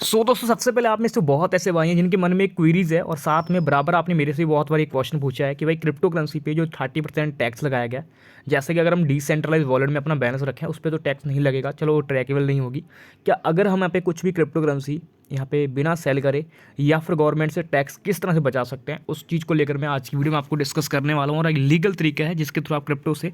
दोस्तों सबसे पहले आप में से बहुत ऐसे भाई हैं जिनके मन में एक क्वेरीज है और साथ में बराबर आपने मेरे से बहुत बार एक क्वेश्चन पूछा है कि भाई क्रिप्टो करेंसी पे जो 30% टैक्स लगाया गया, जैसे कि अगर हम डिसेंट्रलाइज वॉलेट में अपना बैलेंस रखें उस पर तो टैक्स नहीं लगेगा, चलो वो ट्रैकेबल नहीं होगी। क्या अगर हम यहाँ पे कुछ भी क्रिप्टो करेंसी यहाँ पे बिना सेल करे या फिर गवर्नमेंट से टैक्स किस तरह से बचा सकते हैं, उस चीज़ को लेकर मैं आज की वीडियो में आपको डिस्कस करने वाला हूँ। और एक लीगल तरीका है जिसके थ्रू आप क्रिप्टो से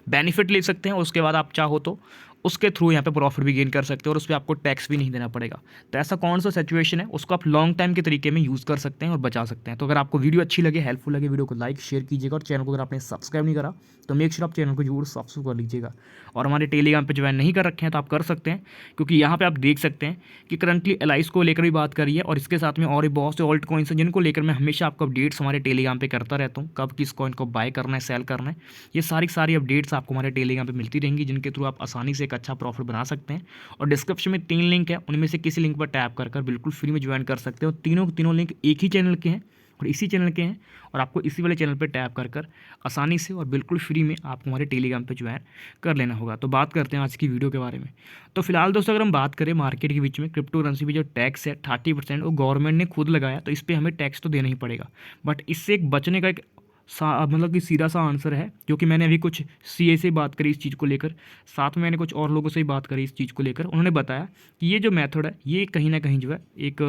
बेनिफिट ले सकते हैं, उसके बाद आप चाहो तो उसके थ्रू यहाँ पे प्रॉफिट भी गेन कर सकते हो और उस पर आपको टैक्स भी नहीं देना पड़ेगा। तो ऐसा कौन सा सिचुएशन है उसको आप लॉन्ग टाइम के तरीके में यूज़ कर सकते हैं और बचा सकते हैं। तो अगर आपको वीडियो अच्छी लगे, हेल्पफुल लगे, वीडियो को लाइक शेयर कीजिएगा और चैनल को अगर आपने सब्सक्राइब नहीं करा तो मेक श्योर आप चैनल को जरूर सब्सक्राइब कर लीजिएगा। और हमारे टेलीग्राम पे ज्वाइन नहीं कर रखे हैं तो आप कर सकते हैं, क्योंकि यहाँ पे आप देख सकते हैं कि करंटली एलाइस को लेकर भी बात करी है और इसके साथ में और भी बहुत से ऑल्ट कॉइन्स हैं जिनको लेकर मैं हमेशा आपको अपडेट्स हमारे टेलीग्राम पे करता रहता हूँ। कब किस कॉइन को बाय करना है, सेल करना है, ये सारी अपडेट्स आपको हमारे टेलीग्राम पे मिलती रहेंगी, जिनके थ्रू आप आसानी से एक अच्छा प्रॉफिट बना सकते हैं। और डिस्क्रिप्शन में 3 लिंक है, उनमें से किसी लिंक पर टैप कर बिल्कुल फ्री में ज्वाइन कर सकते हो। तीनों लिंक एक ही चैनल के हैं और इसी चैनल के हैं, और आपको इसी वाले चैनल पर टैप कर आसानी से और बिल्कुल फ्री में आपको हमारे टेलीग्राम पे ज्वाइन कर लेना होगा। तो बात करते हैं आज की वीडियो के बारे में। तो फिलहाल दोस्तों अगर हम बात करें मार्केट के बीच में क्रिप्टो करेंसी पे जो टैक्स है 30%, वो गवर्नमेंट ने खुद लगाया, तो इस पर हमें टैक्स तो देना ही पड़ेगा। बट इससे एक बचने का एक मतलब कि सीधा सा आंसर है, क्योंकि मैंने अभी कुछ सीए से बात करी इस चीज़ को लेकर, साथ में मैंने कुछ और लोगों से ही बात करी इस चीज़ को लेकर। उन्होंने बताया कि ये जो मेथड है ये कहीं ना कहीं जो है एक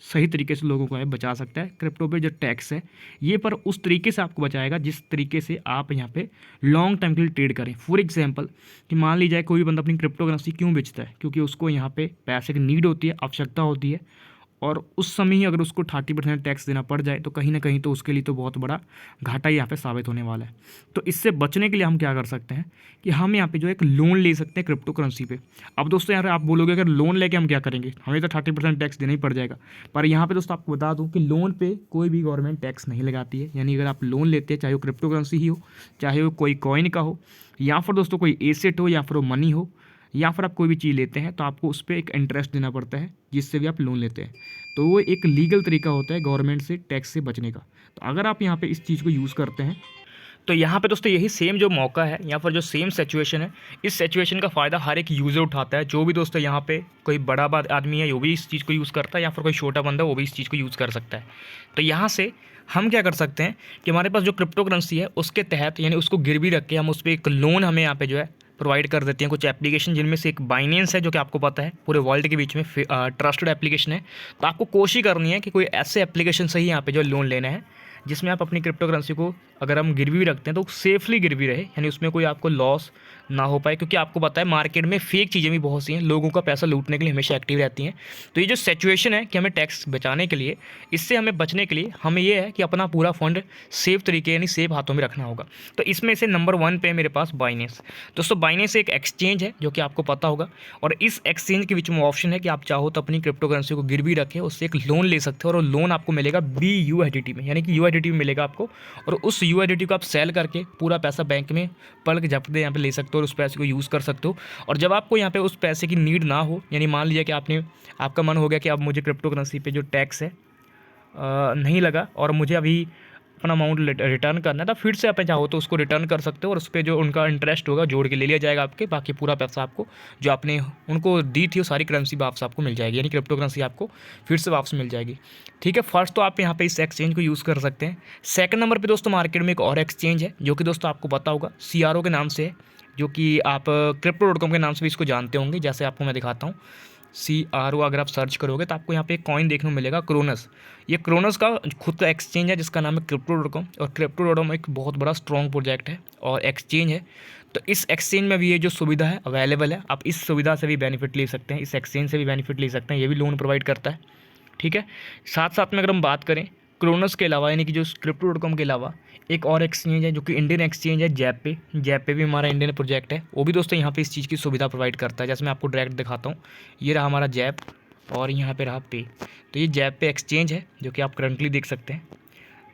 सही तरीके से लोगों को है बचा सकता है। क्रिप्टो पे जो टैक्स है ये पर उस तरीके से आपको बचाएगा जिस तरीके से आप यहाँ पे लॉन्ग टाइम के लिए ट्रेड करें। फॉर एग्जांपल कि मान लीजिए कोई भी बंदा अपनी क्रिप्टो करेंसी क्यों बेचता है, क्योंकि उसको यहाँ पे पैसे की नीड होती है, आवश्यकता होती है, और उस समय ही अगर उसको 30% टैक्स देना पड़ जाए तो कहीं ना कहीं तो उसके लिए तो बहुत बड़ा घाटा यहाँ पे साबित होने वाला है। तो इससे बचने के लिए हम क्या कर सकते हैं कि हम यहाँ पे जो एक लोन ले सकते हैं क्रिप्टो करेंसी पे। अब दोस्तों यार आप बोलोगे अगर लोन लेके हम क्या करेंगे, हमें तो 30% टैक्स देना ही पड़ जाएगा। पर यहाँ पे दोस्तों आपको बता दूँ कि लोन पे कोई भी गवर्नमेंट टैक्स नहीं लगाती है। यानी अगर आप लोन लेते हैं, चाहे वो क्रिप्टो करेंसी ही हो, चाहे वो कोई कॉइन का हो, या फिर दोस्तों कोई एसेट हो, या फिर वो मनी हो, या फिर आप कोई भी चीज़ लेते हैं, तो आपको उस पर एक इंटरेस्ट देना पड़ता है जिससे भी आप लोन लेते हैं। तो वो एक लीगल तरीका होता है गवर्नमेंट से टैक्स से बचने का। तो अगर आप यहाँ पे इस चीज़ को यूज़ करते हैं तो यहाँ पे दोस्तों यही सेम जो मौका है या फिर जो सेम सिचुएशन है, इस सिचुएशन का फ़ायदा हर एक यूज़र उठाता है। जो भी दोस्तों यहाँ पे कोई बड़ा आदमी है वो भी इस चीज़ को यूज़ करता है, या फिर कोई छोटा बंदा वो भी इस चीज़ को यूज़ कर सकता है। तो यहाँ से हम क्या कर सकते हैं कि हमारे पास जो क्रिप्टो करेंसी है उसके तहत, यानी उसको गिरवी रख के हम उस पर एक लोन हमें यहाँ पे जो है प्रोवाइड कर देती हैं कुछ एप्लीकेशन, जिनमें से एक बाइनेंस है जो कि आपको पता है पूरे वर्ल्ड के बीच में ट्रस्टेड एप्लीकेशन है। तो आपको कोशिश करनी है कि कोई ऐसे एप्लीकेशन से ही यहाँ पे जो लोन लेना है जिसमें आप अपनी क्रिप्टो करेंसी को अगर हम गिरवी भी रखते हैं तो सेफली गिरवी रहे, यानी उसमें कोई आपको लॉस ना हो पाए। क्योंकि आपको पता है मार्केट में फेक चीज़ें भी बहुत सी हैं, लोगों का पैसा लूटने के लिए हमेशा एक्टिव रहती हैं। तो ये जो सिचुएशन है कि हमें टैक्स बचाने के लिए, इससे हमें बचने के लिए हमें ये है कि अपना पूरा फंड सेफ तरीके यानी सेफ हाथों में रखना होगा। तो इसमें से नंबर 1 पे है मेरे पास बाइनेंस। दोस्तों बाइनेंस एक एक्सचेंज है जो कि आपको पता होगा, और इस एक्सचेंज के बीच में ऑप्शन है कि आप चाहो तो अपनी क्रिप्टो करेंसी को गिरवी रखें, उससे एक लोन ले सकते हो, और लोन आपको मिलेगा BUSDT में, यानी कि USDT में मिलेगा आपको, और उस USDT को आप सेल करके पूरा पैसा बैंक में पलक झपकते यहाँ पे ले सकते हो और उस पैसे को यूज़ कर सकते हो। और जब आपको यहाँ पे उस पैसे की नीड ना हो, यानी मान लीजिए कि आपका मन हो गया कि अब मुझे क्रिप्टो करेंसी पे जो टैक्स है नहीं लगा और मुझे अभी अपना अमाउंट रिटर्न करना है, तो फिर से आप चाहो तो उसको रिटर्न कर सकते हो, और उस पर जो उनका इंटरेस्ट होगा जोड़ के ले लिया जाएगा आपके, बाकी पूरा पैसा आपको जो आपने उनको दी थी वो सारी करेंसी वापस आपको मिल जाएगी, यानी क्रिप्टो करेंसी आपको फिर से वापस मिल जाएगी। ठीक है, फर्स्ट तो आप यहाँ पे इस एक्सचेंज को यूज़ कर सकते हैं। सेकंड नंबर पे दोस्तों मार्केट में एक और एक्सचेंज है जो कि दोस्तों आपको पता होगा CRO के नाम से है, जो कि आप Crypto.com के नाम से भी इसको जानते होंगे। जैसे आपको मैं दिखाता हूँ, CRO अगर आप सर्च करोगे तो आपको यहाँ पे एक कॉइन देखने को मिलेगा, क्रोनस। ये क्रोनस का खुद का एक्सचेंज है जिसका नाम है Crypto.com, और Crypto.com एक बहुत बड़ा स्ट्रॉन्ग प्रोजेक्ट है और एक्सचेंज है। तो इस एक्सचेंज में भी ये जो सुविधा है अवेलेबल है, आप इस सुविधा से भी बेनिफिट ले सकते हैं, इस एक्सचेंज से भी बेनिफिट ले सकते हैं, ये भी लोन प्रोवाइड करता है। ठीक है, साथ साथ में अगर हम बात करें क्रोनस के अलावा, यानी कि जो Crypto.com के अलावा एक और एक्सचेंज है जो कि इंडियन एक्सचेंज है, जैप पे भी हमारा इंडियन प्रोजेक्ट है, वो भी दोस्तों यहाँ पे इस चीज़ की सुविधा प्रोवाइड करता है। जैसे मैं आपको डायरेक्ट दिखाता हूँ, ये रहा हमारा जैप और यहाँ पे रहा पे। तो ये जैप पे एक्सचेंज है जो कि आप करंटली देख सकते हैं।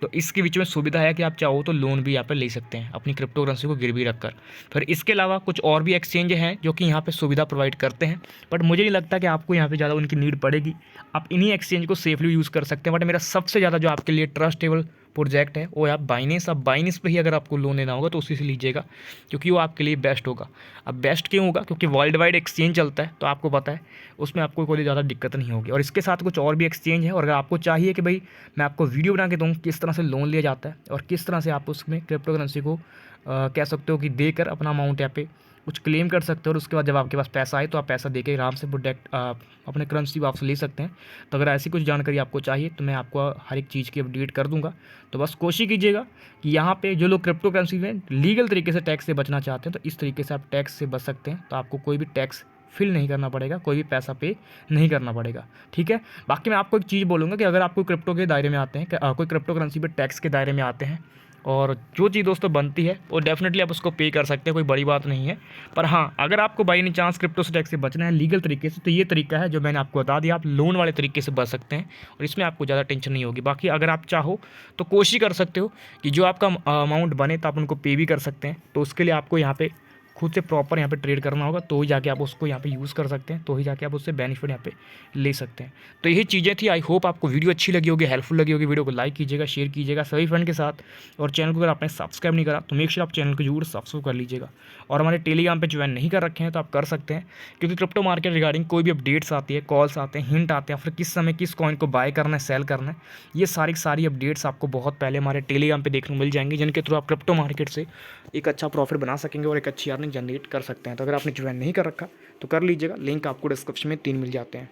तो इसके बीच में सुविधा है कि आप चाहो तो लोन भी यहाँ पर ले सकते हैं अपनी क्रिप्टो करेंसी को गिरवी रखकर। फिर इसके अलावा कुछ और भी एक्सचेंज हैं जो कि यहाँ पे सुविधा प्रोवाइड करते हैं, बट मुझे नहीं लगता कि आपको यहाँ पे ज़्यादा उनकी नीड पड़ेगी। आप इन्हीं एक्सचेंज को सेफली यूज़ कर सकते हैं। बट मेरा सबसे ज़्यादा जो आपके लिए ट्रस्टेबल प्रोजेक्ट है वो है आप बाइनेंस। अब बाइनेंस पे ही अगर आपको लोन लेना होगा तो उसी से लीजिएगा, क्योंकि वो आपके लिए बेस्ट होगा। अब बेस्ट क्यों होगा? क्योंकि वर्ल्ड वाइड एक्सचेंज चलता है, तो आपको पता है उसमें आपको कोई ज़्यादा दिक्कत नहीं होगी। और इसके साथ कुछ और भी एक्सचेंज है, और अगर आपको चाहिए कि भाई मैं आपको वीडियो बना के दूँ किस तरह से लोन लिया जाता है और किस तरह से आप उसमें क्रिप्टो करेंसी को कह सकते हो कि देकर अपना अमाउंट यहाँ पे कुछ क्लेम कर सकते हो, और उसके बाद जब आपके पास पैसा आए तो आप पैसा देके आराम से प्रोडक्ट अपने करेंसी वापस ले सकते हैं। तो अगर ऐसी कुछ जानकारी आपको चाहिए तो मैं आपको हर एक चीज़ की अपडेट कर दूंगा। तो बस कोशिश कीजिएगा कि यहाँ पे जो लोग क्रिप्टो करेंसी में लीगल तरीके से टैक्स से बचना चाहते हैं तो इस तरीके से आप टैक्स से बच सकते हैं। तो आपको कोई भी टैक्स फिल नहीं करना पड़ेगा, कोई भी पैसा पे नहीं करना पड़ेगा, ठीक है। बाकी मैं आपको एक चीज़ बोलूँगा कि अगर आप कोई क्रिप्टो के दायरे में आते हैं, कोई क्रिप्टो करेंसी पे टैक्स के दायरे में आते हैं, और जो चीज़ दोस्तों बनती है वो डेफिनेटली आप उसको पे कर सकते हैं, कोई बड़ी बात नहीं है। पर हाँ, अगर आपको बाई एनी चांस क्रिप्टो से टैक्स से बचना है लीगल तरीके से, तो ये तरीका है जो मैंने आपको बता दिया, आप लोन वाले तरीके से बच सकते हैं और इसमें आपको ज़्यादा टेंशन नहीं होगी। बाकी अगर आप चाहो तो कोशिश कर सकते हो कि जो आपका अमाउंट बने तो आप उनको पे भी कर सकते हैं। तो उसके लिए आपको यहाँ पे खुद से प्रॉपर यहाँ पे ट्रेड करना होगा, तो ही जाके आप उसको यहाँ पे यूज़ कर सकते हैं, तो ही जाके आप उससे बेनिफिट यहाँ पे ले सकते हैं। तो यही चीज़ें थी। आई होप आपको वीडियो अच्छी लगी होगी, हेल्पफुल लगी होगी। वीडियो को लाइक कीजिएगा, शेयर कीजिएगा सभी फ्रेंड के साथ, और चैनल को अगर आपने सब्सक्राइब नहीं करा तो मेक श्योर आप चैनल को जरूर सब्सक्राइब कर लीजिएगा। और हमारे टेलीग्राम पर ज्वाइन नहीं कर रखे हैं तो आप कर सकते हैं, क्योंकि क्रिप्टो मार्केट रिगार्डिंग कोई भी अपडेट्स आती है, कॉल्स आते हैं, हिंट आते हैं, फिर किस समय किस कॉइन को बाय करना है, सेल करना है, ये सारी अपडेट्स आपको बहुत पहले हमारे टेलीग्राम पे देखने को मिल जाएंगे, जिनके थ्रू आप क्रिप्टो मार्केट से एक अच्छा प्रॉफिट बना सकेंगे और एक अच्छी अर्निंग जनरेट कर सकते हैं। तो अगर आपने ज्वाइन नहीं कर रखा तो कर लीजिएगा, लिंक आपको डिस्क्रिप्शन में 3 मिल जाते हैं।